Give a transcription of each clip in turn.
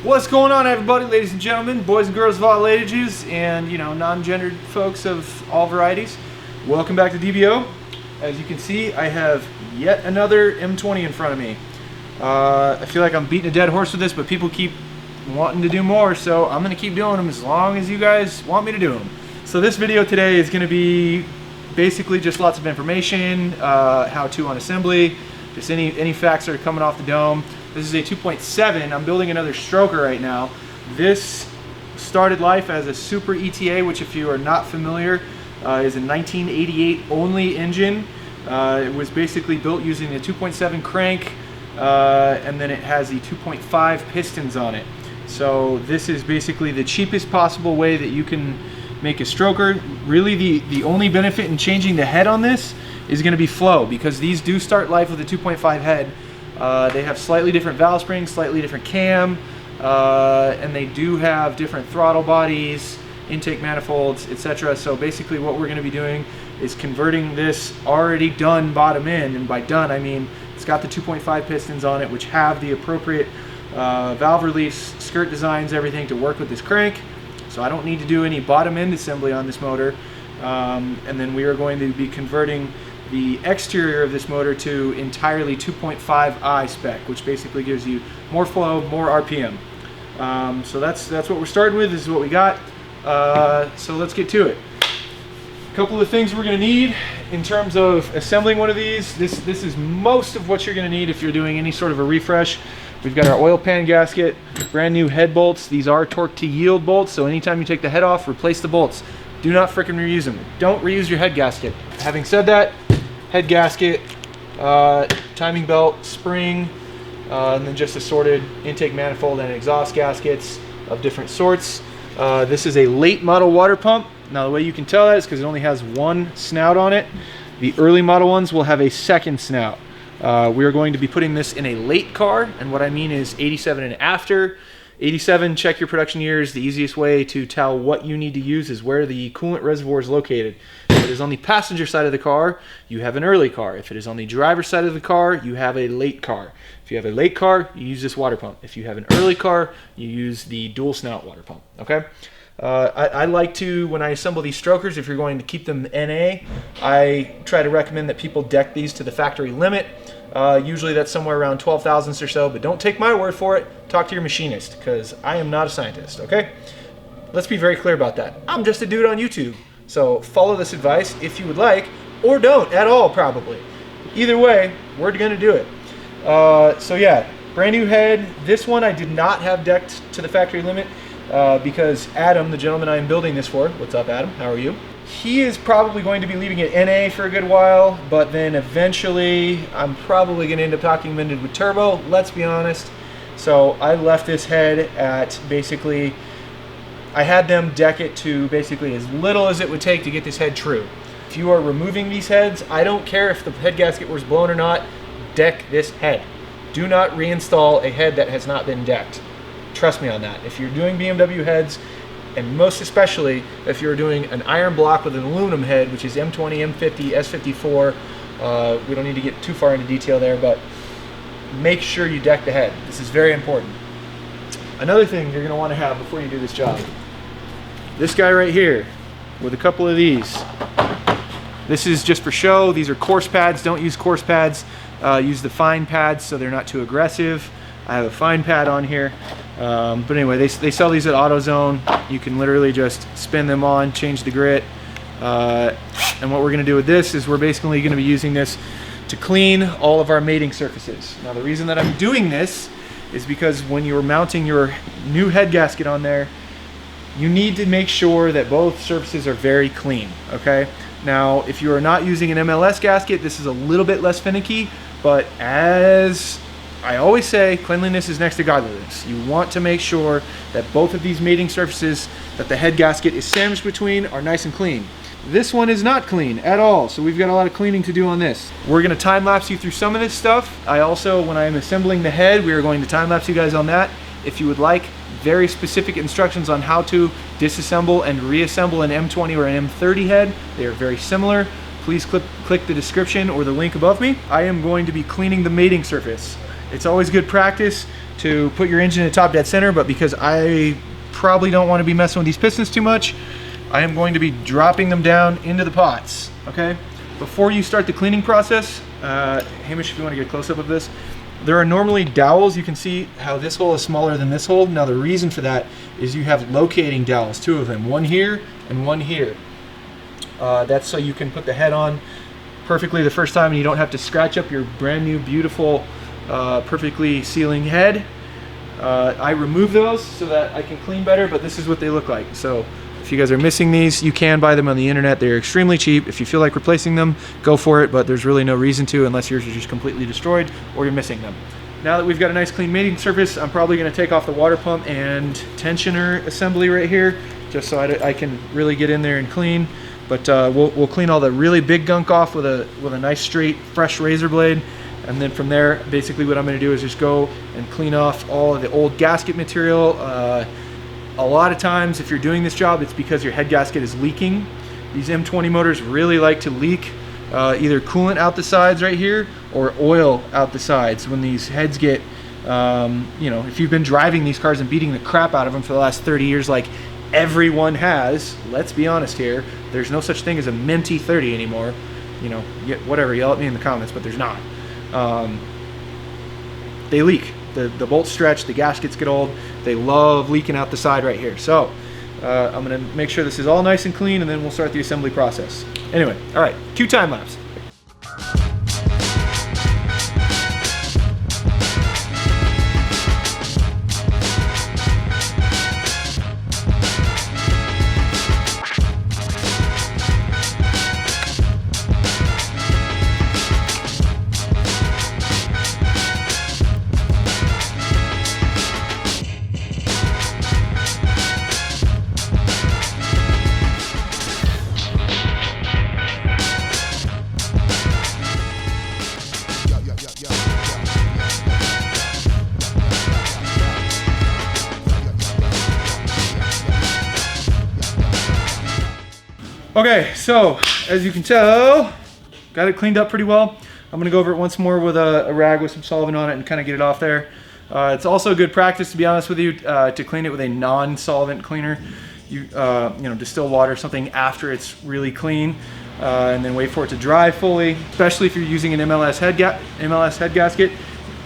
What's going on, everybody, ladies and gentlemen, boys and girls of all ages, and non-gendered folks of all varieties? Welcome back to DBO. As you can see, I have yet another M20 in front of me. I feel like I'm beating a dead horse with this, but people keep wanting to do more, so I'm going to keep doing them as long as you guys want me to do them. So this video today is going to be basically just lots of information, how-to on assembly, just any facts that are coming off the dome. This is a 2.7. I'm building another stroker right now. This started life as a Super ETA, which, if you are not familiar, is a 1988 only engine. It was basically built using a 2.7 crank, and then it has the 2.5 pistons on it. So this is basically the cheapest possible way that you can make a stroker. Really, the only benefit in changing the head on this is going to be flow, because these do start life with a 2.5 head. They have slightly different valve springs, slightly different cam, and they do have different throttle bodies, intake manifolds, etc. So basically what we're going to be doing is converting this already done bottom end, and by done I mean it's got the 2.5 pistons on it, which have the appropriate valve release, skirt designs, everything to work with this crank. So I don't need to do any bottom end assembly on this motor. And then we are going to be converting the exterior of this motor to entirely 2.5i spec, which basically gives you more flow, more RPM. So that's what we're starting with. This is what we got. So let's get to it. A couple of things we're going to need in terms of assembling one of these. This is most of what you're going to need if you're doing any sort of a refresh. We've got our oil pan gasket, brand new head bolts. These are torque to yield bolts, so anytime you take the head off, replace the bolts. Do not frickin' reuse them. Don't reuse your head gasket. Having said that, head gasket, timing belt, spring, and then just assorted intake manifold and exhaust gaskets of different sorts. This is a late model water pump. Now the way you can tell that is because it only has one snout on it. The early model ones will have a second snout. We are going to be putting this in a late car, and what I mean is 87 and after. 87, check your production years. The easiest way to tell what you need to use is where the coolant reservoir is located. If it is on the passenger side of the car, you have an early car. If it is on the driver's side of the car, you have a late car. If you have a late car, you use this water pump. If you have an early car, you use the dual snout water pump, okay? I like to, when I assemble these strokers, if you're going to keep them NA, I try to recommend that people deck these to the factory limit. Usually that's somewhere around 12 thousandths or so, but don't take my word for it. Talk to your machinist, because I am not a scientist, okay? Let's be very clear about that. I'm just a dude on YouTube. So follow this advice if you would like, or don't at all, probably. Either way, we're gonna do it. So yeah, brand new head. This one I did not have decked to the factory limit because Adam, the gentleman I'm building this for, what's up Adam, how are you? He is probably going to be leaving it NA for a good while, but then eventually I'm probably going to end up talking him into with turbo, let's be honest. So I left this head at basically, I had them deck it to basically as little as it would take to get this head true. If you are removing these heads, I don't care if the head gasket was blown or not, deck this head. Do not reinstall a head that has not been decked. Trust me on that. If you're doing BMW heads, and most especially if you're doing an iron block with an aluminum head, which is M20, M50, S54, we don't need to get too far into detail there, but make sure you deck the head. This is very important. Another thing you're going to want to have before you do this job, this guy right here with a couple of these. This is just for show. These are coarse pads. Don't use coarse pads. Use the fine pads so they're not too aggressive. I have a fine pad on here. But anyway, they sell these at AutoZone. You can literally just spin them on, change the grit. And what we're going to do with this is we're basically going to be using this to clean all of our mating surfaces. Now the reason that I'm doing this is because when you're mounting your new head gasket on there, you need to make sure that both surfaces are very clean, okay? Now, if you are not using an MLS gasket, this is a little bit less finicky, but as I always say, cleanliness is next to godliness. You want to make sure that both of these mating surfaces that the head gasket is sandwiched between are nice and clean. This one is not clean at all, so we've got a lot of cleaning to do on this. We're going to time-lapse you through some of this stuff. I also, when I'm assembling the head, we are going to time-lapse you guys on that. If you would like very specific instructions on how to disassemble and reassemble an M20 or an M30 head, they are very similar. Please click the description or the link above me. I am going to be cleaning the mating surface. It's always good practice to put your engine in top dead center, but because I probably don't want to be messing with these pistons too much, I am going to be dropping them down into the pots, okay? Before you start the cleaning process, Hamish, if you want to get a close-up of this, there are normally dowels. You can see how this hole is smaller than this hole. Now the reason for that is you have locating dowels, 2 of them, one here and one here. That's so you can put the head on perfectly the first time and you don't have to scratch up your brand new, beautiful, perfectly sealing head. I remove those so that I can clean better, but this is what they look like. So if you guys are missing these, you can buy them on the internet. They're extremely cheap. If you feel like replacing them, go for it, but there's really no reason to unless yours are just completely destroyed or you're missing them. Now that we've got a nice clean mating surface, I'm probably going to take off the water pump and tensioner assembly right here, just so I can really get in there and clean. But we'll clean all the really big gunk off with a nice straight fresh razor blade, and then from there basically what I'm going to do is just go and clean off all of the old gasket material. A lot of times if you're doing this job, it's because your head gasket is leaking. These M20 motors really like to leak either coolant out the sides right here or oil out the sides when these heads get you know, if you've been driving these cars and beating the crap out of them for the last 30 years like everyone has, let's be honest here, there's no such thing as a minty 30 anymore. You know, whatever, yell at me in the comments, but there's not. They leak. The bolts stretch, the gaskets get old. They love leaking out the side right here. So I'm gonna make sure this is all nice and clean, and then we'll start the assembly process. Anyway, all right, cue time lapse. Okay, so as you can tell, got it cleaned up pretty well. I'm gonna go over it once more with a rag with some solvent on it and kind of get it off there. It's also good practice, to be honest with you, to clean it with a non-solvent cleaner. You know, distill water, something after it's really clean, and then wait for it to dry fully, especially if you're using an MLS head gasket.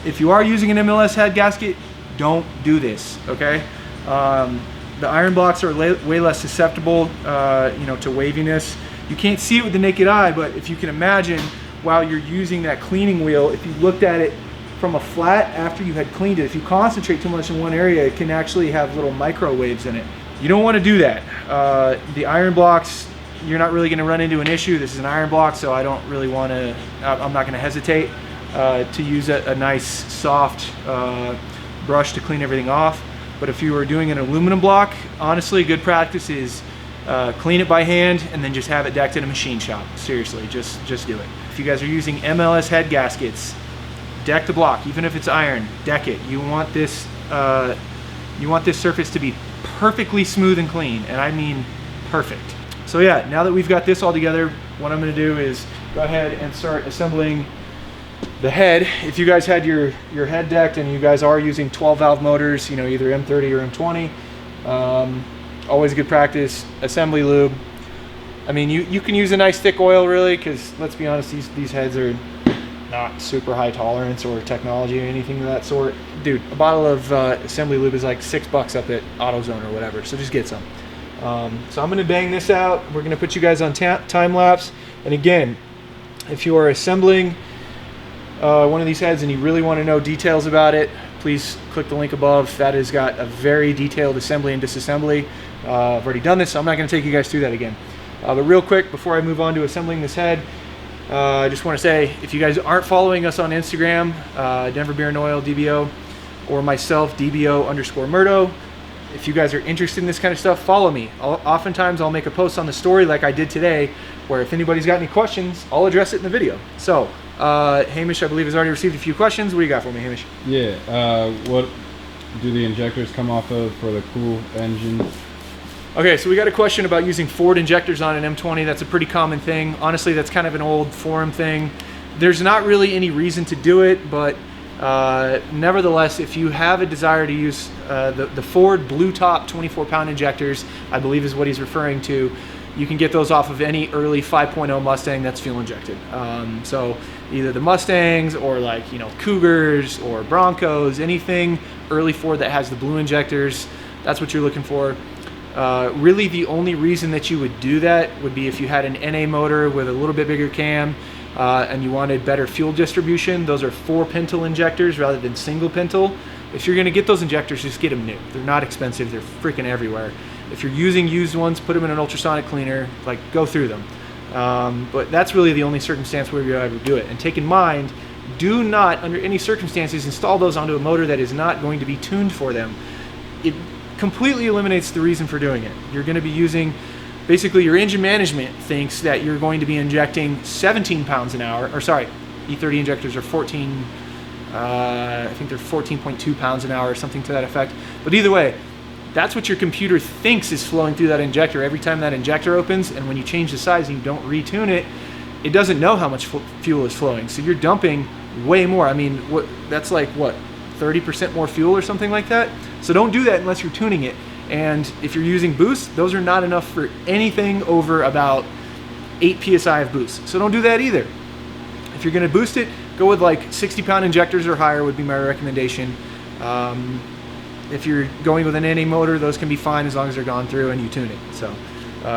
If you are using an MLS head gasket, don't do this, okay? The iron blocks are way less susceptible, you know, to waviness. You can't see it with the naked eye, but if you can imagine, while you're using that cleaning wheel, if you looked at it from a flat after you had cleaned it, if you concentrate too much in one area, it can actually have little microwaves in it. You don't want to do that. The iron blocks, you're not really going to run into an issue. This is an iron block, so I don't really want to, I'm not going to hesitate to use a nice soft brush to clean everything off. But if you were doing an aluminum block, honestly, good practice is clean it by hand and then just have it decked in a machine shop. Seriously, just do it. If you guys are using MLS head gaskets, deck the block, even if it's iron, deck it. You want this surface to be perfectly smooth and clean, and I mean perfect. So yeah, now that we've got this all together, what I'm gonna do is go ahead and start assembling the head. If you guys had your head decked and you guys are using 12 valve motors, you know, either M30 or M20, always good practice, assembly lube. I mean, you can use a nice thick oil really, because let's be honest, these heads are not super high tolerance or technology or anything of that sort. Dude, a bottle of assembly lube is like $6 up at AutoZone or whatever, so just get some. So I'm gonna bang this out. We're gonna put you guys on time lapse. And again, if you are assembling one of these heads and you really want to know details about it, please click the link above. That has got a very detailed assembly and disassembly. I've already done this, so I'm not going to take you guys through that again. But real quick, before I move on to assembling this head, I just want to say, if you guys aren't following us on Instagram, Denver Beer and Oil DBO, or myself, DBO_Murdo, if you guys are interested in this kind of stuff, follow me. Oftentimes I'll make a post on the story like I did today, where if anybody's got any questions, I'll address it in the video. So Hamish, I believe, has already received a few questions. What do you got for me, Hamish? Yeah, what do the injectors come off of for the cool engine? Okay, so we got a question about using Ford injectors on an M20. That's a pretty common thing. Honestly, that's kind of an old forum thing. There's not really any reason to do it, but Nevertheless, if you have a desire to use the Ford Blue Top 24-pound injectors, I believe is what he's referring to, you can get those off of any early 5.0 Mustang that's fuel injected. So either the Mustangs or like, you know, Cougars or Broncos, anything early Ford that has the blue injectors, that's what you're looking for. Really the only reason that you would do that would be if you had an NA motor with a little bit bigger cam and you wanted better fuel distribution. Those are 4 pintle injectors rather than single pintle. If you're gonna get those injectors, just get them new. They're not expensive, they're freaking everywhere. If you're using used ones, put them in an ultrasonic cleaner, like go through them. But that's really the only circumstance where you ever do it. And take in mind, do not, under any circumstances, install those onto a motor that is not going to be tuned for them. It completely eliminates the reason for doing it. You're going to be using, basically your engine management thinks that you're going to be injecting 17 pounds an hour, or sorry, E30 injectors are 14, I think they're 14.2 pounds an hour or something to that effect. But either way, that's what your computer thinks is flowing through that injector every time that injector opens, and when you change the size and you don't retune it, it doesn't know how much fuel is flowing. So you're dumping way more. I mean, that's like, what, 30% more fuel or something like that? So don't do that unless you're tuning it. And if you're using boosts, those are not enough for anything over about 8 PSI of boost. So don't do that either. If you're gonna boost it, go with like 60-pound injectors or higher would be my recommendation. If you're going with an NA motor, those can be fine as long as they're gone through and you tune it. So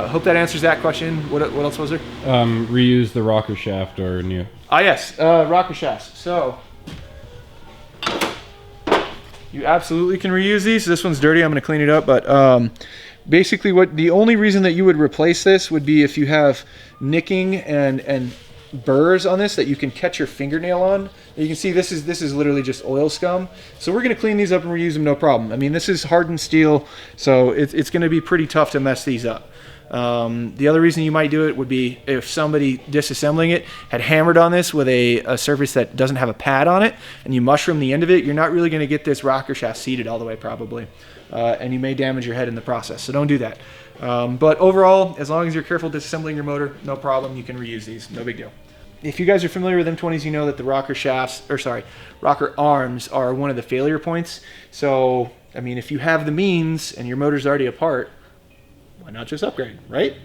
hope that answers that question. What else was there? Reuse the rocker shaft or new. Ah, yes, rocker shafts. So you absolutely can reuse these. This one's dirty, I'm gonna clean it up, but basically the only reason that you would replace this would be if you have nicking and burrs on this that you can catch your fingernail on. You can see this is literally just oil scum. So we're gonna clean these up and reuse them, no problem. I mean, this is hardened steel, so it's gonna be pretty tough to mess these up. The other reason you might do it would be if somebody disassembling it had hammered on this with a surface that doesn't have a pad on it, and you mushroom the end of it, you're not really gonna get this rocker shaft seated all the way probably. And you may damage your head in the process, so don't do that. But overall, as long as you're careful disassembling your motor, no problem, you can reuse these, no big deal. If you guys are familiar with M20s, you know that the rocker shafts, or sorry, rocker arms are one of the failure points. So, I mean, if you have the means and your motor's already apart, why not just upgrade, right?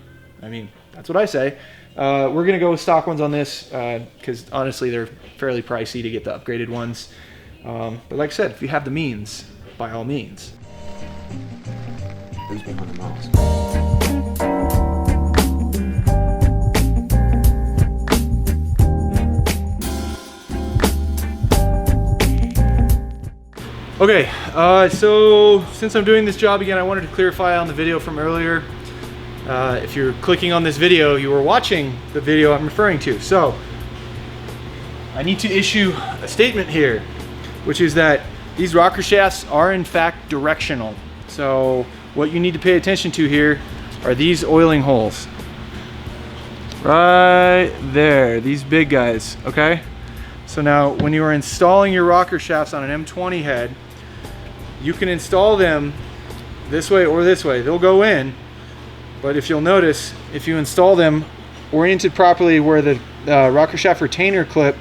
I mean, that's what I say. We're gonna go with stock ones on this because honestly, they're fairly pricey to get the upgraded ones. But like I said, if you have the means, by all means. Who's behind the mask? Okay, so since I'm doing this job again, I wanted to clarify on the video from earlier. If you're clicking on this video, you were watching the video I'm referring to. So I need to issue a statement here, which is that these rocker shafts are in fact directional. So what you need to pay attention to here are these oiling holes. Right there, these big guys, okay? So now when you are installing your rocker shafts on an M20 head, you can install them this way or this way. They'll go in, but if you'll notice, if you install them oriented properly where the rocker shaft retainer clip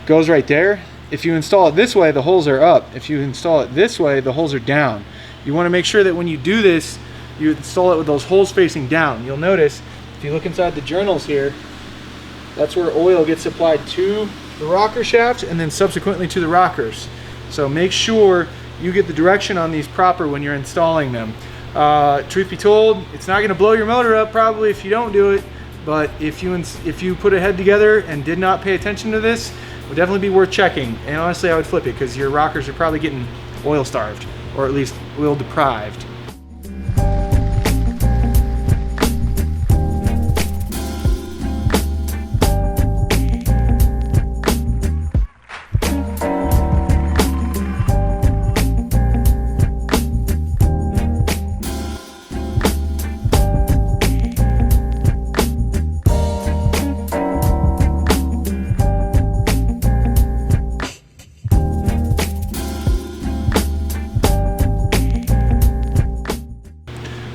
goes right there, if you install it this way, the holes are up. If you install it this way, the holes are down. You want to make sure that when you do this, you install it with those holes facing down. You'll notice, if you look inside the journals here, that's where oil gets supplied to the rocker shaft and then subsequently to the rockers. So make sure you get the direction on these proper when you're installing them. Truth be told, it's not going to blow your motor up probably if you don't do it, but if you put a head together and did not pay attention to this, it would definitely be worth checking. And honestly, I would flip it because your rockers are probably getting oil starved, or at least oil deprived.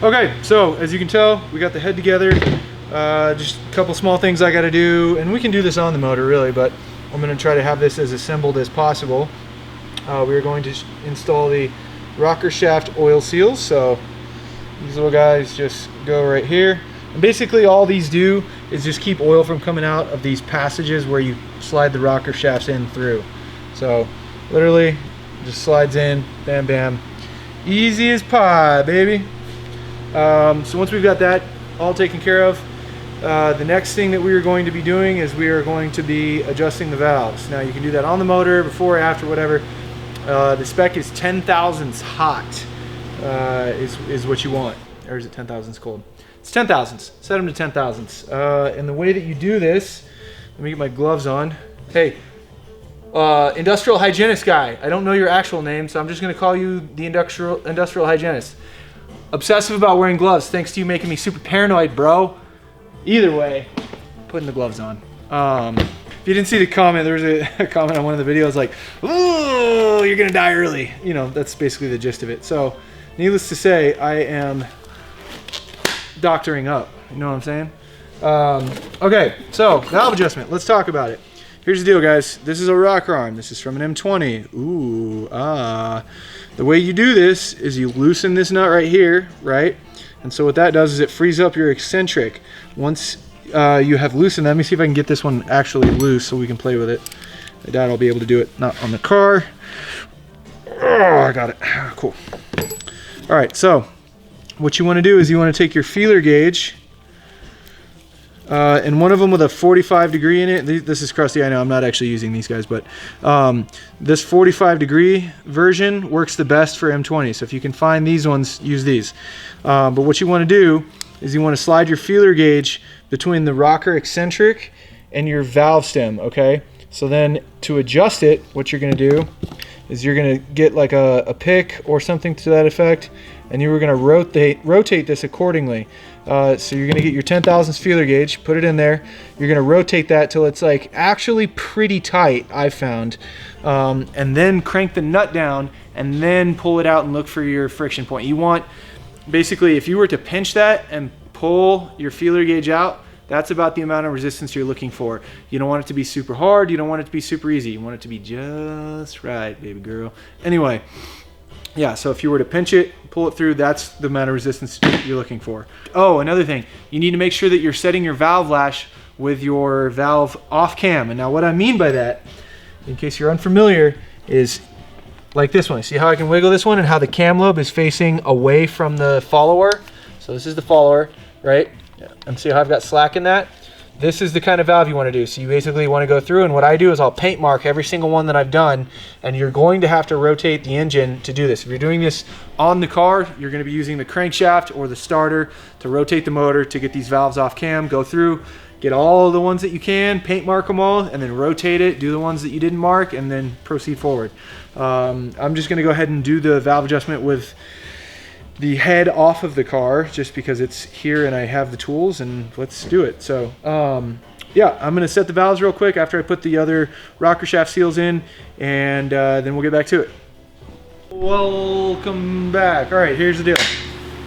Okay, so as you can tell, we got the head together. Just a couple small things I got to do, and we can do this on the motor really, but I'm going to try to have this as assembled as possible. we are going to install the rocker shaft oil seals. So these little guys just go right here. And basically all these do is just keep oil from coming out of these passages where you slide the rocker shafts in through. So literally just slides in, bam, bam. Easy as pie, baby. So once we've got that all taken care of, the next thing that we are going to be doing is we are going to be adjusting the valves. Now you can do that on the motor, before, after, whatever. The spec is 10 thousandths hot is what you want. Or is it 10 thousandths cold? It's 10 thousandths. Set them to 10 thousandths. And the way that you do this, let me get my gloves on. Hey, industrial hygienist guy. I don't know your actual name, so I'm just going to call you the industrial hygienist. Obsessive about wearing gloves, thanks to you making me super paranoid, bro. Either way, putting the gloves on. If you didn't see the comment, there was a comment on one of the videos like, "Ooh, you're gonna die early." You know, that's basically the gist of it. So, needless to say, I am doctoring up. You know what I'm saying? Okay, so valve adjustment. Let's talk about it. Here's the deal, guys. This is a rocker arm. This is from an M20. Ooh, The way you do this is you loosen this nut right here, right? And so what that does is it frees up your eccentric. Once you have loosened, let me see if I can get this one actually loose so we can play with it. I doubt I'll be able to do it, not on the car. Oh, I got it. Cool. All right, so what you want to do is you want to take your feeler gauge, and one of them with a 45 degree in it. This is crusty, I know, I'm not actually using these guys, but this 45 degree version works the best for M20. So if you can find these ones, use these. But what you want to do is you want to slide your feeler gauge between the rocker eccentric and your valve stem, okay? So then to adjust it, what you're going to do is you're going to get like a pick or something to that effect, and you're going to rotate this accordingly. So you're going to get your 10 thousandths feeler gauge, put it in there. You're going to rotate that till it's like actually pretty tight, I've found. And then crank the nut down and then pull it out and look for your friction point. You want, basically, if you were to pinch that and pull your feeler gauge out, that's about the amount of resistance you're looking for. You don't want it to be super hard. You don't want it to be super easy. You want it to be just right, baby girl. Anyway, yeah, so if you were to pinch it, pull it through, that's the amount of resistance you're looking for. Oh, another thing, you need to make sure that you're setting your valve lash with your valve off cam. And now what I mean by that, in case you're unfamiliar, is like this one. See how I can wiggle this one and how the cam lobe is facing away from the follower? So this is the follower, right? And see how I've got slack in that? This is the kind of valve you want to do. So you basically want to go through, and what I do is I'll paint mark every single one that I've done, and you're going to have to rotate the engine to do this. If you're doing this on the car, you're going to be using the crankshaft or the starter to rotate the motor to get these valves off cam. Go through, get all the ones that you can, paint mark them all, and then rotate it, do the ones that you didn't mark, and then proceed forward. I'm just going to go ahead and do the valve adjustment with the head off of the car just because it's here and I have the tools, and let's do it. So yeah, I'm gonna set the valves real quick after I put the other rocker shaft seals in, and then we'll get back to it. Welcome back. All right, here's the deal.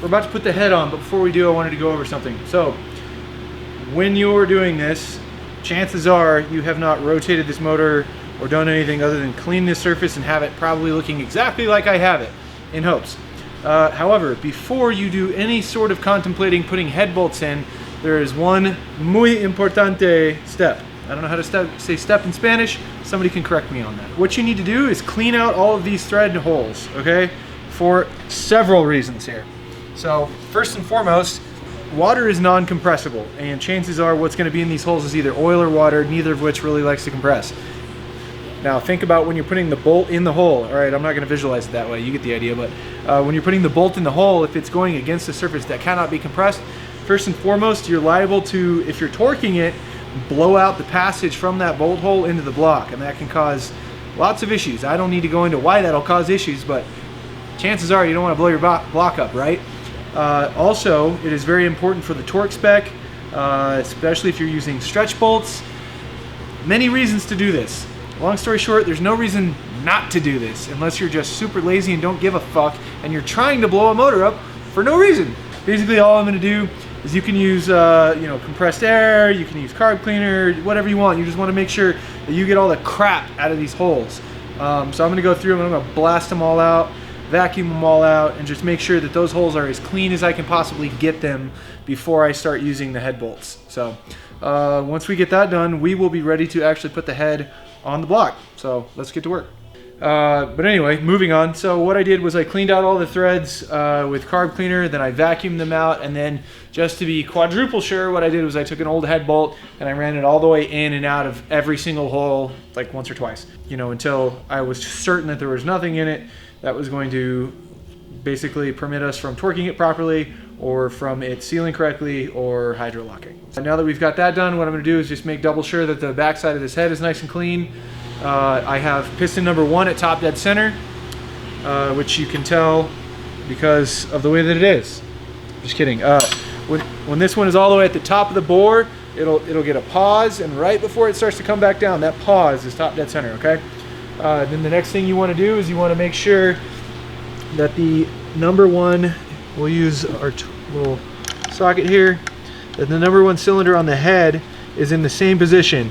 We're about to put the head on, but before we do, I wanted to go over something. So when you're doing this, chances are you have not rotated this motor or done anything other than clean this surface and have it probably looking exactly like I have it, in hopes. However, before you do any sort of contemplating putting head bolts in, there is one muy importante step. I don't know how to say step in Spanish. Somebody can correct me on that. What you need to do is clean out all of these thread holes, okay? For several reasons here. So, first and foremost, water is non-compressible, and chances are what's going to be in these holes is either oil or water, neither of which really likes to compress. Now think about when you're putting the bolt in the hole. All right, I'm not going to visualize it that way, you get the idea, but when you're putting the bolt in the hole, if it's going against a surface that cannot be compressed, first and foremost, you're liable to, if you're torquing it, blow out the passage from that bolt hole into the block, and that can cause lots of issues. I don't need to go into why that'll cause issues, but chances are you don't want to blow your block up, right? Also, it is very important for the torque spec, especially if you're using stretch bolts. Many reasons to do this. Long story short, there's no reason not to do this unless you're just super lazy and don't give a fuck and you're trying to blow a motor up for no reason. Basically, all I'm going to do is you can use compressed air, you can use carb cleaner, whatever you want. You just want to make sure that you get all the crap out of these holes. So I'm going to go through them and I'm going to blast them all out, vacuum them all out, and just make sure that those holes are as clean as I can possibly get them before I start using the head bolts. So once we get that done, we will be ready to actually put the head on the block. So let's get to work. But anyway, moving on. So what I did was I cleaned out all the threads with carb cleaner, then I vacuumed them out, and then just to be quadruple sure, what I did was I took an old head bolt and I ran it all the way in and out of every single hole, like once or twice, you know, until I was certain that there was nothing in it that was going to basically permit us from torquing it properly or from it sealing correctly or hydro-locking. So now that we've got that done, what I'm going to do is just make double sure that the back side of this head is nice and clean. I have piston number 1 at top dead center, which you can tell because of the way that it is. Just kidding. When this one is all the way at the top of the bore, it'll get a pause, and right before it starts to come back down, that pause is top dead center, okay? Then the next thing you want to do is you want to make sure that the number 1, we'll use our little socket here, that the number 1 cylinder on the head is in the same position.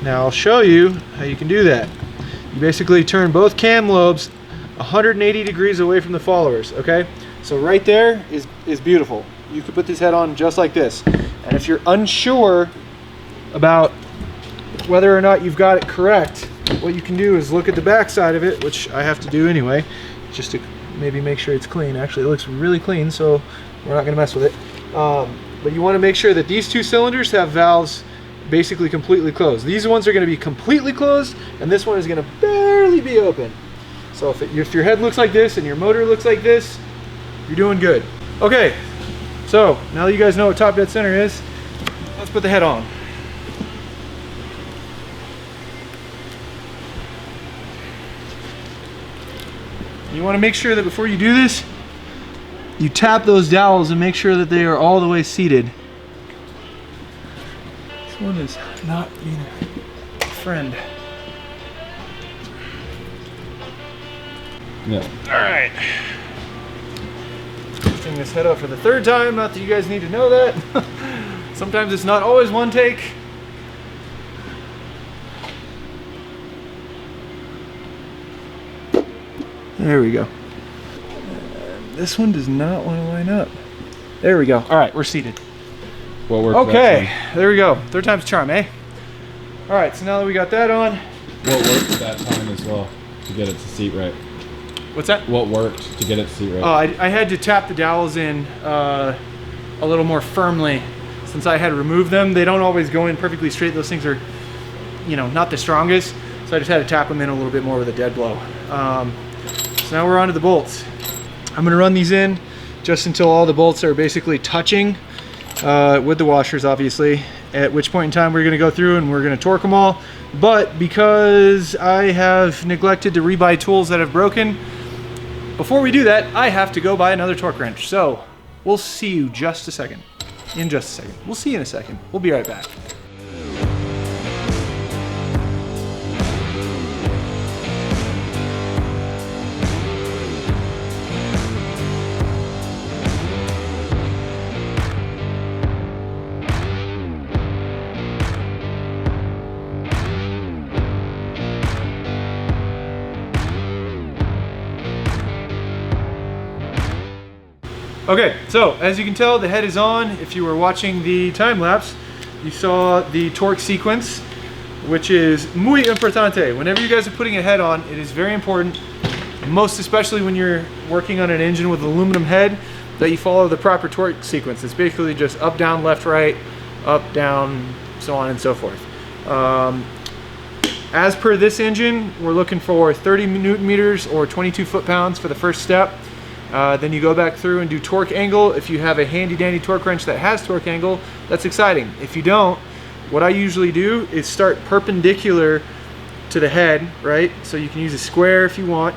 Now I'll show you how you can do that. You basically turn both cam lobes 180 degrees away from the followers, okay? So right there is beautiful. You could put this head on just like this. And if you're unsure about whether or not you've got it correct, what you can do is look at the back side of it, which I have to do anyway, just to maybe make sure it's clean. Actually, it looks really clean, so we're not gonna mess with it. But you wanna make sure that these 2 cylinders have valves basically completely closed. These ones are going to be completely closed, and this one is going to barely be open. So if your head looks like this and your motor looks like this, you're doing good. Okay, so now that you guys know what top dead center is, let's put the head on. You want to make sure that before you do this, you tap those dowels and make sure that they are all the way seated. One is not being a friend. Yeah. All right. Lifting this head up for the 3rd time. Not that you guys need to know that. Sometimes it's not always one take. There we go. This one does not want to line up. There we go. All right, we're seated. What worked? Okay, there we go. 3rd time's a charm, eh? All right, so now that we got that on. What worked that time as well to get it to seat right? What's that? What worked to get it to seat right? I had to tap the dowels in a little more firmly since I had removed them. They don't always go in perfectly straight. Those things are, you know, not the strongest. So I just had to tap them in a little bit more with a dead blow. So now we're on to the bolts. I'm gonna run these in just until all the bolts are basically touching with the washers, obviously, at which point in time we're going to go through and we're going to torque them all. But because I have neglected to rebuy tools that have broken, before we do that, I have to go buy another torque wrench. So we'll see you in just a second. We'll see you in a second. We'll be right back. Okay, so as you can tell, the head is on. If you were watching the time lapse, you saw the torque sequence, which is muy importante. Whenever you guys are putting a head on, it is very important, most especially when you're working on an engine with an aluminum head, that you follow the proper torque sequence. It's basically just up, down, left, right, up, down, so on and so forth. As per this engine, we're looking for 30 Newton meters or 22 foot-pounds for the first step. Then you go back through and do torque angle. If you have a handy dandy torque wrench that has torque angle, that's exciting. If you don't, what I usually do is start perpendicular to the head, right? So you can use a square if you want.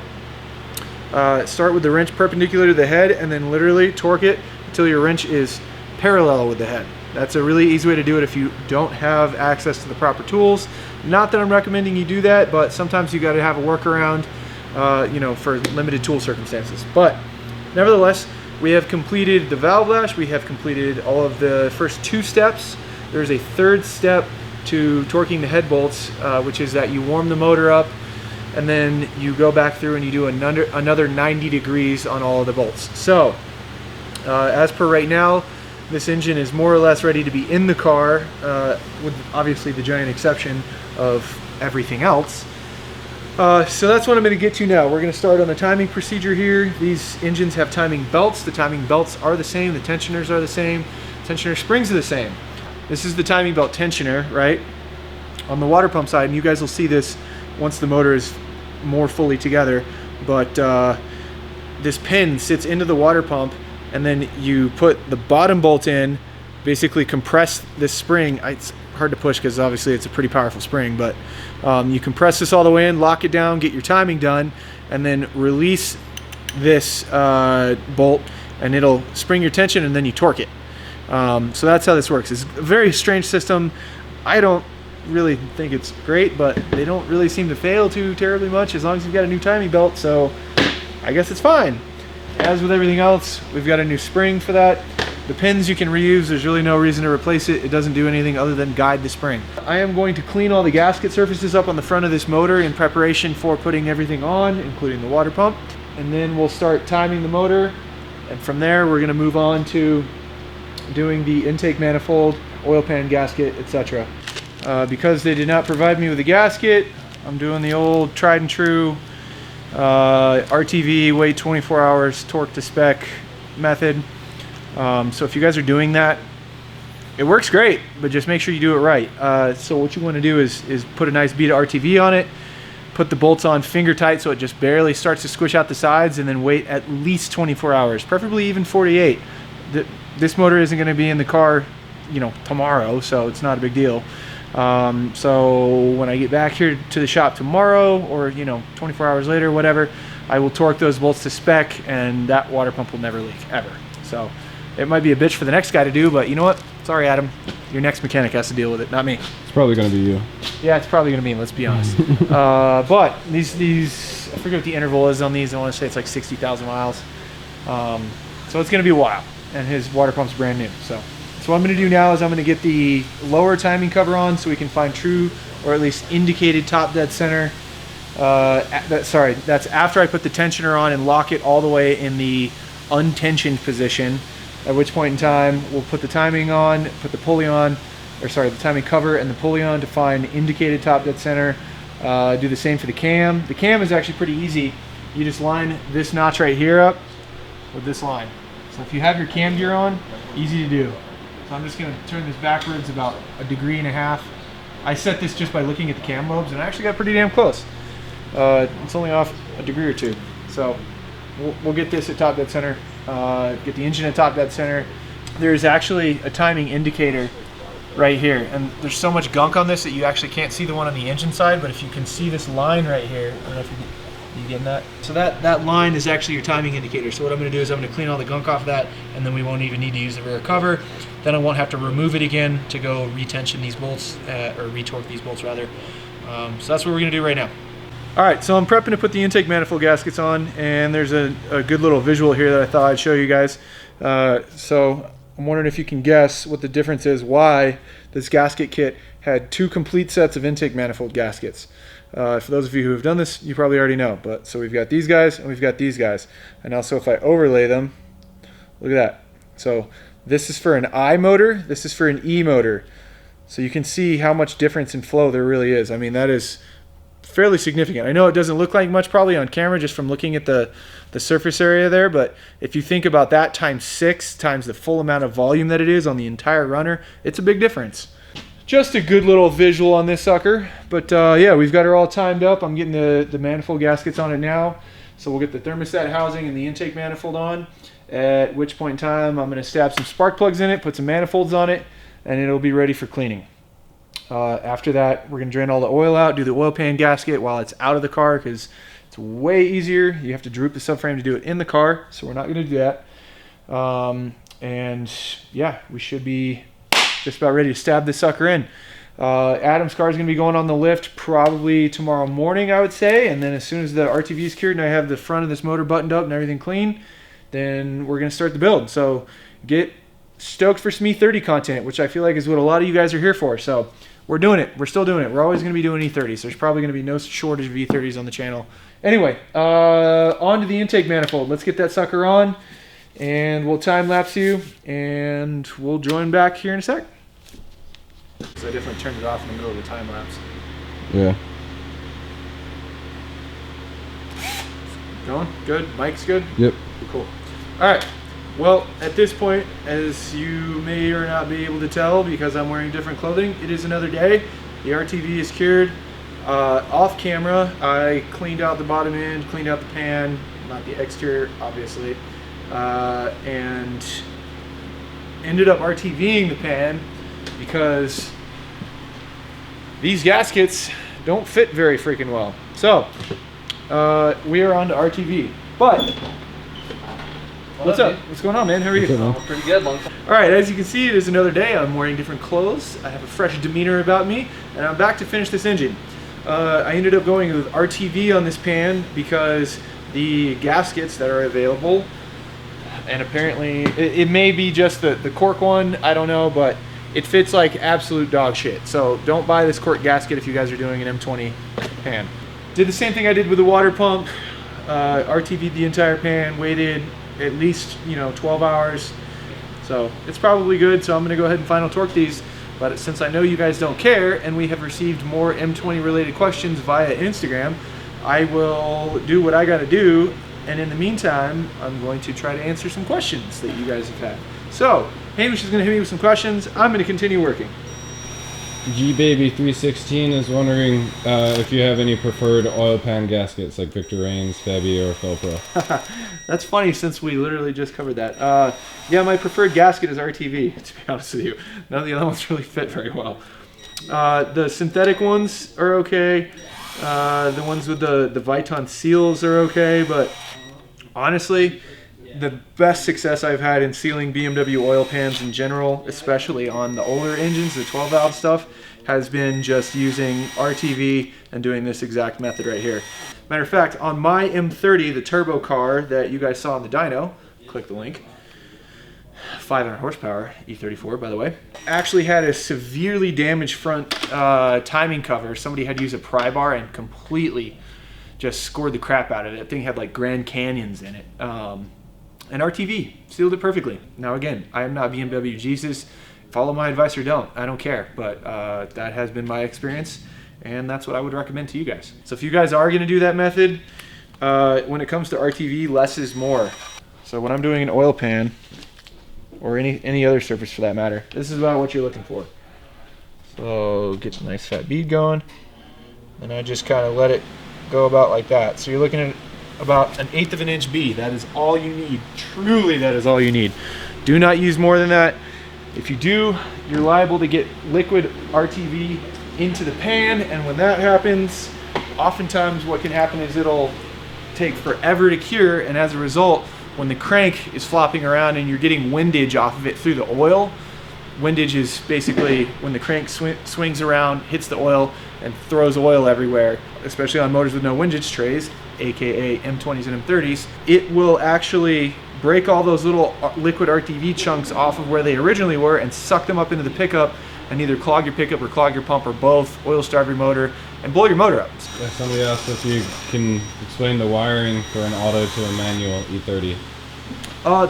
Start with the wrench perpendicular to the head and then literally torque it until your wrench is parallel with the head. That's a really easy way to do it if you don't have access to the proper tools. Not that I'm recommending you do that, but sometimes you got to have a workaround, you know, for limited tool circumstances. But nevertheless, we have completed the valve lash. We have completed all of the first 2 steps. There's a 3rd step to torquing the head bolts, which is that you warm the motor up and then you go back through and you do another 90 degrees on all of the bolts. So as per right now, this engine is more or less ready to be in the car, with obviously the giant exception of everything else. So that's what I'm going to get to now. We're going to start on the timing procedure here. These engines have timing belts. The timing belts are the same. The tensioners are the same. Tensioner springs are the same. This is the timing belt tensioner, right? On the water pump side, and you guys will see this once the motor is more fully together, but this pin sits into the water pump, and then you put the bottom bolt in, basically compress this spring. It's hard to push because obviously it's a pretty powerful spring, but you compress this all the way in, lock it down, get your timing done, and then release this bolt, and it'll spring your tension, and then you torque it. So that's how this works. It's a very strange system. I don't really think it's great, but they don't really seem to fail too terribly much as long as you've got a new timing belt, so I guess it's fine. As with everything else, we've got a new spring for that. The pins you can reuse. There's really no reason to replace it. It doesn't do anything other than guide the spring. I am going to clean all the gasket surfaces up on the front of this motor in preparation for putting everything on, including the water pump, and then we'll start timing the motor, and from there we're going to move on to doing the intake manifold, oil pan gasket, etc. Because they did not provide me with a gasket, I'm doing the old tried and true RTV, wait 24 hours, torque to spec method. So if you guys are doing that, it works great, but just make sure you do it right. So what you want to do is put a nice bead of RTV on it, put the bolts on finger tight so it just barely starts to squish out the sides, and then wait at least 24 hours, preferably even 48. This motor isn't going to be in the car, you know, tomorrow, so it's not a big deal. So when I get back here to the shop tomorrow, or 24 hours later, whatever, I will torque those bolts to spec, and that water pump will never leak ever. So it might be a bitch for the next guy to do, but you know what? Sorry, Adam. Your next mechanic has to deal with it, not me. It's probably going to be you. Yeah, it's probably going to be me, let's be honest. But these, I forget what the interval is on these. I want to say it's like 60,000 miles. So it's going to be a while, and his water pump's brand new. So what I'm going to do now is I'm going to get the lower timing cover on so we can find true, or at least indicated top dead center. That's after I put the tensioner on and lock it all the way in the untensioned position, at which point in time we'll put the timing on, put the pulley on, the timing cover and the pulley on to find indicated top dead center. Do the same for the cam. The cam is actually pretty easy. You just line this notch right here up with this line. So if you have your cam gear on, easy to do. So I'm just going to turn this backwards about 1.5 degrees. I set this just by looking at the cam lobes, and I actually got pretty damn close. It's only off 1 degree or 2. So we'll get this at top dead center, get the engine at top dead center. There's actually a timing indicator right here, and there's so much gunk on this that you actually can't see the one on the engine side, but if you can see this line right here, I don't know if you getting that? So that line is actually your timing indicator. So what I'm going to do is I'm going to clean all the gunk off of that, and then we won't even need to use the rear cover. Then I won't have to remove it again to go retension these bolts, or retorque these bolts rather. So that's what we're going to do right now. All right, so I'm prepping to put the intake manifold gaskets on, and there's a good little visual here that I thought I'd show you guys. So I'm wondering if you can guess what the difference is, why this gasket kit had 2 complete sets of intake manifold gaskets. For those of you who have done this, you probably already know. But so we've got these guys and we've got these guys. And also if I overlay them, look at that. So this is for an I motor, this is for an E motor. So you can see how much difference in flow there really is. I mean, that is fairly significant. I know it doesn't look like much probably on camera just from looking at the surface area there, but if you think about that times 6 times the full amount of volume that it is on the entire runner, it's a big difference. Just a good little visual on this sucker. But yeah, we've got her all timed up. I'm getting the manifold gaskets on it now. So we'll get the thermostat housing and the intake manifold on, at which point in time I'm going to stab some spark plugs in it, put some manifolds on it, and it'll be ready for cleaning. After that, we're going to drain all the oil out, do the oil pan gasket while it's out of the car, because it's way easier. You have to droop the subframe to do it in the car, so we're not going to do that. And yeah, we should be just about ready to stab this sucker in. Adam's car is going to be going on the lift probably tomorrow morning, I would say, and then as soon as the RTV is cured and I have the front of this motor buttoned up and everything clean, then we're going to start the build. So get stoked for some E30 content, which I feel like is what a lot of you guys are here for. So we're doing it. We're still doing it. We're always going to be doing E30s. There's probably going to be no shortage of E30s on the channel. Anyway, on to the intake manifold. Let's get that sucker on, and we'll time lapse you, and we'll join back here in a sec. So I definitely turned it off in the middle of the time lapse. Yeah. Going? Good? Mic's good? Yep. Cool. Alright. Well, at this point, as you may or not be able to tell because I'm wearing different clothing, it is another day. The RTV is cured. Off camera, I cleaned out the bottom end, cleaned out the pan, not the exterior, obviously, and ended up RTVing the pan because these gaskets don't fit very freaking well. So, we are on to RTV. But, what's up? What's going on, man? How are you? Good, Pretty good, long time. Alright, as you can see, it is another day. I'm wearing different clothes. I have a fresh demeanor about me, and I'm back to finish this engine. I ended up going with RTV on this pan because the gaskets that are available, and apparently it may be just the cork one, I don't know, but it fits like absolute dog shit. So don't buy this cork gasket if you guys are doing an M20 pan. Did the same thing I did with the water pump. RTV'd the entire pan, waited at least 12 hours. So it's probably good, so I'm gonna go ahead and final torque these. But since I know you guys don't care and we have received more M20 related questions via Instagram, I will do what I gotta do, and in the meantime, I'm going to try to answer some questions that you guys have had. So, Hamish is gonna hit me with some questions. I'm gonna continue working. G-Baby316 is wondering if you have any preferred oil pan gaskets like Victor Reigns, Febby, or Felpro. That's funny since we literally just covered that. Yeah, my preferred gasket is RTV, to be honest with you. None of the other ones really fit very well. The synthetic ones are okay. The ones with the Viton seals are okay, but honestly, the best success I've had in sealing BMW oil pans in general, especially on the older engines, the 12 valve stuff, has been just using RTV and doing this exact method right here. Matter of fact, on my M30, the turbo car that you guys saw in the dyno, click the link, 500 horsepower, E34 by the way, actually had a severely damaged front timing cover. Somebody had used a pry bar and completely just scored the crap out of it. That thing had like Grand Canyons in it. And RTV sealed it perfectly. Now again, I am not BMW Jesus. Follow my advice or don't. I don't care. But that has been my experience, and that's what I would recommend to you guys. So if you guys are going to do that method, when it comes to RTV, less is more. So when I'm doing an oil pan, or any other surface for that matter, this is about what you're looking for. So get a nice fat bead going, and I just kind of let it go about like that. So you're looking at about 1/8 of an inch bead. That is all you need. Truly, that is all you need. Do not use more than that. If you do, you're liable to get liquid RTV into the pan, and when that happens, oftentimes what can happen is it'll take forever to cure, and as a result, when the crank is flopping around and you're getting windage off of it through the oil, windage is basically when the crank swings around, hits the oil, and throws oil everywhere, especially on motors with no windage trays, aka M20s and M30s. It will actually break all those little liquid RTV chunks off of where they originally were and suck them up into the pickup and either clog your pickup or clog your pump or both, oil starve your motor, and blow your motor up. Somebody asked if you can explain the wiring for an auto to a manual E30.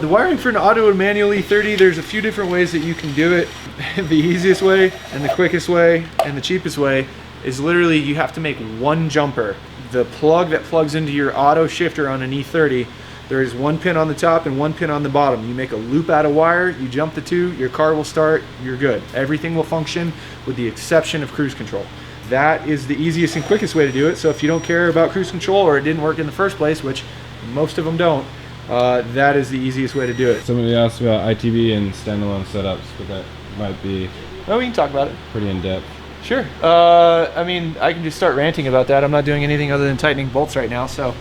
The wiring for an auto and manual E30, there's a few different ways that you can do it. The easiest way and the quickest way and the cheapest way is literally you have to make one jumper. The plug that plugs into your auto shifter on an E30, there is one pin on the top and one pin on the bottom. You make a loop out of wire, you jump the two, your car will start, you're good. Everything will function with the exception of cruise control. That is the easiest and quickest way to do it. So if you don't care about cruise control or it didn't work in the first place, which most of them don't, that is the easiest way to do it. Somebody asked about ITB and standalone setups, but that might be Oh, we can talk about it. pretty in-depth. Sure. I mean, I can just start ranting about that. I'm not doing anything other than tightening bolts right now. So,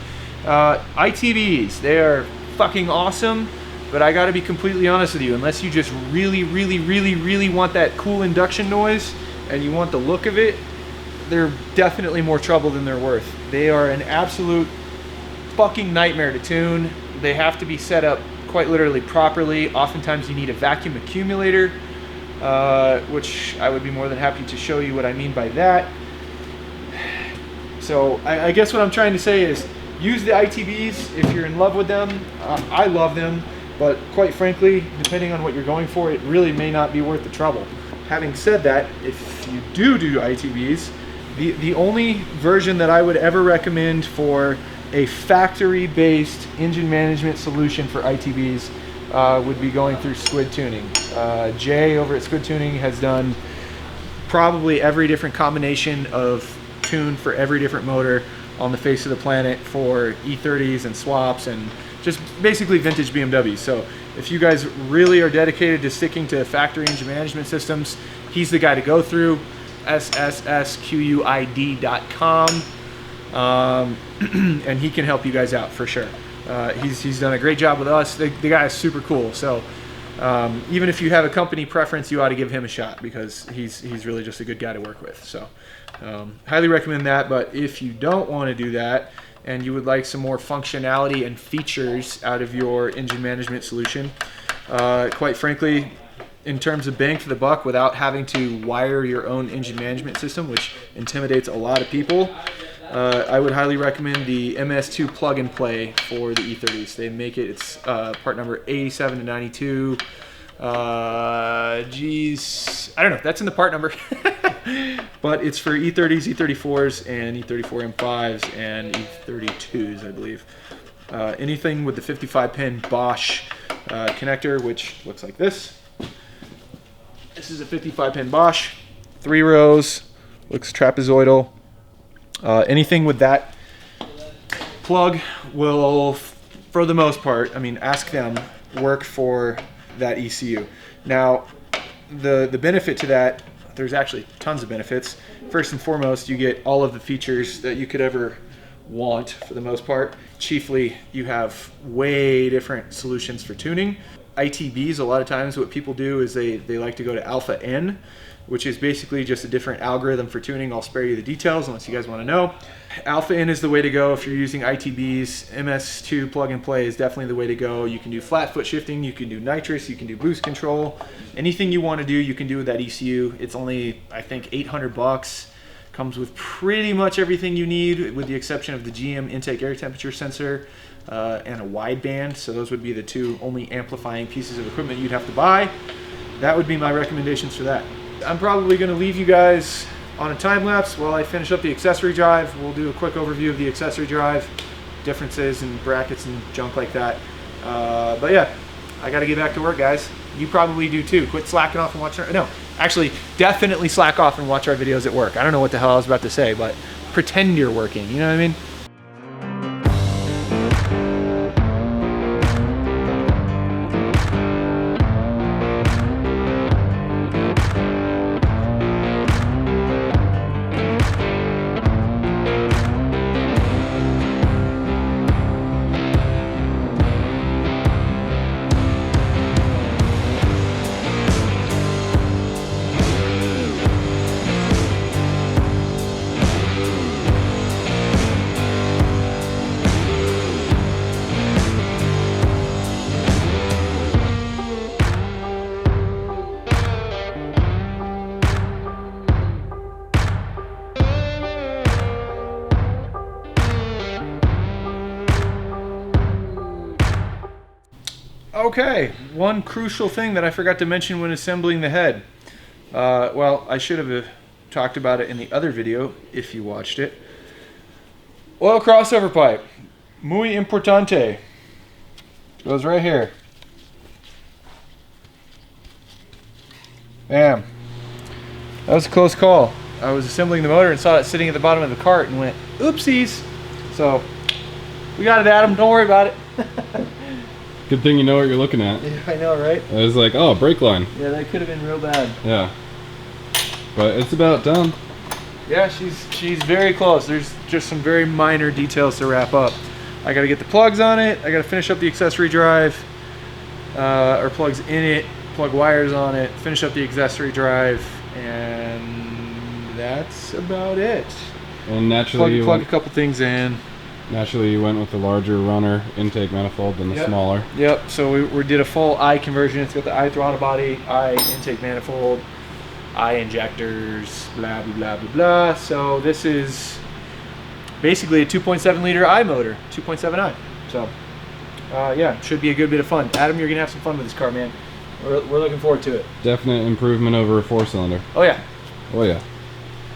ITBs, they are fucking awesome, but I gotta be completely honest with you. Unless you just really want that cool induction noise and you want the look of it, they're definitely more trouble than they're worth. They are an absolute fucking nightmare to tune. They have to be set up quite literally properly. Oftentimes you need a vacuum accumulator. which I would be more than happy to show you what I mean by that. So I guess what I'm trying to say is use the ITBs if you're in love with them. I love them, but quite frankly, depending on what you're going for, it really may not be worth the trouble. Having said that, if you do ITBs, the only version that I would ever recommend for a factory-based engine management solution for ITBs would be going through Squid Tuning. Jay over at Squid Tuning has done probably every different combination of tune for every different motor on the face of the planet for E30s and swaps and just basically vintage BMWs. So if you guys really are dedicated to sticking to factory engine management systems, he's the guy to go through. SSSQUID.com, and he can help you guys out for sure. He's done a great job with us. The guy is super cool. So even if you have a company preference, you ought to give him a shot because he's really just a good guy to work with. So highly recommend that. But if you don't want to do that and you would like some more functionality and features out of your engine management solution, quite frankly, in terms of bang for the buck without having to wire your own engine management system, which intimidates a lot of people, I would highly recommend the MS2 plug and play for the E30s. They make it, it's part number 87 to 92. Geez, I don't know, that's in the part number. But it's for E30s, E34s, and E34 M5s, and E32s, I believe. Anything with the 55-pin Bosch connector, which looks like this. This is a 55-pin Bosch, 3 rows, looks trapezoidal. Anything with that plug will, for the most part, I mean, ask them, work for that ECU. Now, the benefit to that, there's actually tons of benefits. First and foremost, you get all of the features that you could ever want for the most part. Chiefly, you have way different solutions for tuning. ITBs, a lot of times what people do is they like to go to Alpha N, which is basically just a different algorithm for tuning. I'll spare you the details unless you guys want to know. Alpha N is the way to go if you're using ITBs. MS2 plug and play is definitely the way to go. You can do flat foot shifting, you can do nitrous, you can do boost control. Anything you want to do, you can do with that ECU. It's only, I think, $800. Comes with pretty much everything you need, with the exception of the GM intake air temperature sensor and a wideband. So those would be the two only amplifying pieces of equipment you'd have to buy. That would be my recommendations for that. I'm probably going to leave you guys on a time lapse while I finish up the accessory drive. We'll do a quick overview of the accessory drive, differences and brackets and junk like that. But yeah, I got to get back to work, guys. You probably do too. Quit slacking off and watch our, no, actually definitely slack off and watch our videos at work. I don't know what the hell I was about to say, but pretend you're working, you know what I mean? Okay, one crucial thing that I forgot to mention when assembling the head. Well, I should have talked about it in the other video, if you watched it. Oil crossover pipe. Muy importante. Goes right here. Bam. That was a close call. I was assembling the motor and saw it sitting at the bottom of the cart and went, oopsies. So, we got it, Adam. Don't worry about it. Good thing you know what you're looking at. Yeah, I know, right? I was like, oh, brake line. Yeah, that could have been real bad. Yeah. But it's about done. Yeah, she's very close. There's just some very minor details to wrap up. I gotta get the plugs on it. I gotta finish up the accessory drive, or plugs in it, plug wires on it, finish up the accessory drive, and that's about it. And naturally, plug a couple things in. Naturally, you went with the larger runner intake manifold than the Yep. smaller. Yep, so we did a full I conversion. It's got the I throttle body, I intake manifold, I injectors, blah, blah, blah, blah, blah. So this is basically a 2.7 liter I motor, 2.7 I. So yeah, should be a good bit of fun. Adam, you're gonna have some fun with this car, man. We're looking forward to it. Definite improvement over a 4-cylinder. Oh yeah. Oh yeah.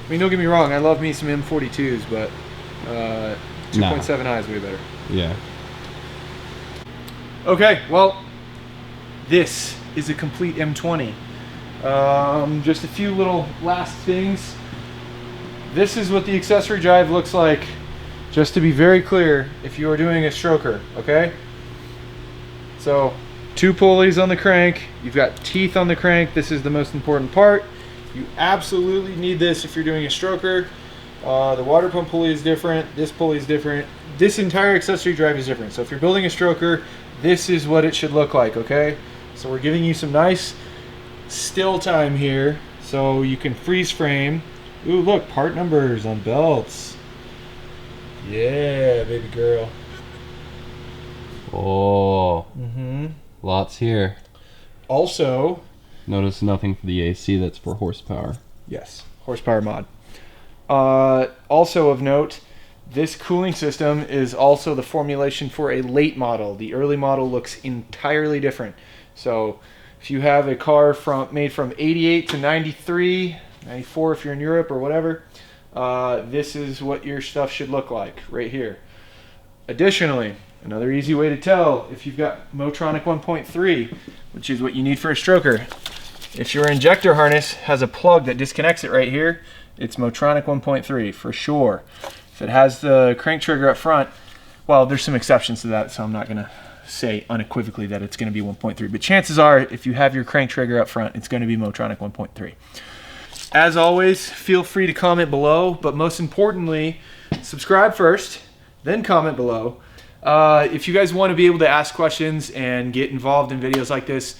I mean, don't get me wrong, I love me some M42s, but 2.7 I is way better. Yeah. Okay, well, this is a complete M20. Just a few little last things. This is what the accessory drive looks like, just to be very clear, if you are doing a stroker, okay? So, 2 pulleys on the crank, you've got teeth on the crank. This is the most important part. You absolutely need this if you're doing a stroker. The water pump pulley is different, this pulley is different. This entire accessory drive is different. So if you're building a stroker, this is what it should look like, okay? So we're giving you some nice still time here so you can freeze frame. Ooh, look, part numbers on belts. Yeah, baby girl. Oh. Mm-hmm. Lots here. Also, Notice nothing for the AC, that's for horsepower. yes, horsepower mod. Also of note, this cooling system is also the formulation for a late model. The early model looks entirely different. So if you have a car made from 88 to 93, 94 if you're in Europe or whatever, this is what your stuff should look like right here. Additionally, another easy way to tell if you've got Motronic 1.3, which is what you need for a stroker. If your injector harness has a plug that disconnects it right here, it's Motronic 1.3 for sure. If it has the crank trigger up front, well, there's some exceptions to that, so I'm not going to say unequivocally that it's going to be 1.3. But chances are, if you have your crank trigger up front, it's going to be Motronic 1.3. As always, feel free to comment below, but most importantly, subscribe first, then comment below. If you guys want to be able to ask questions and get involved in videos like this,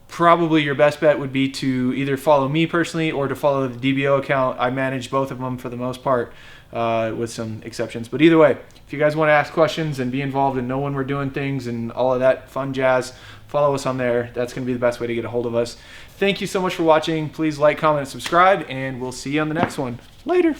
probably your best bet would be to either follow me personally or to follow the DBO account. I manage both of them for the most part, with some exceptions. But either way, if you guys want to ask questions and be involved and know when we're doing things and all of that fun jazz, follow us on there. That's going to be the best way to get a hold of us. Thank you so much for watching. Please like, comment, and subscribe, and we'll see you on the next one. Later.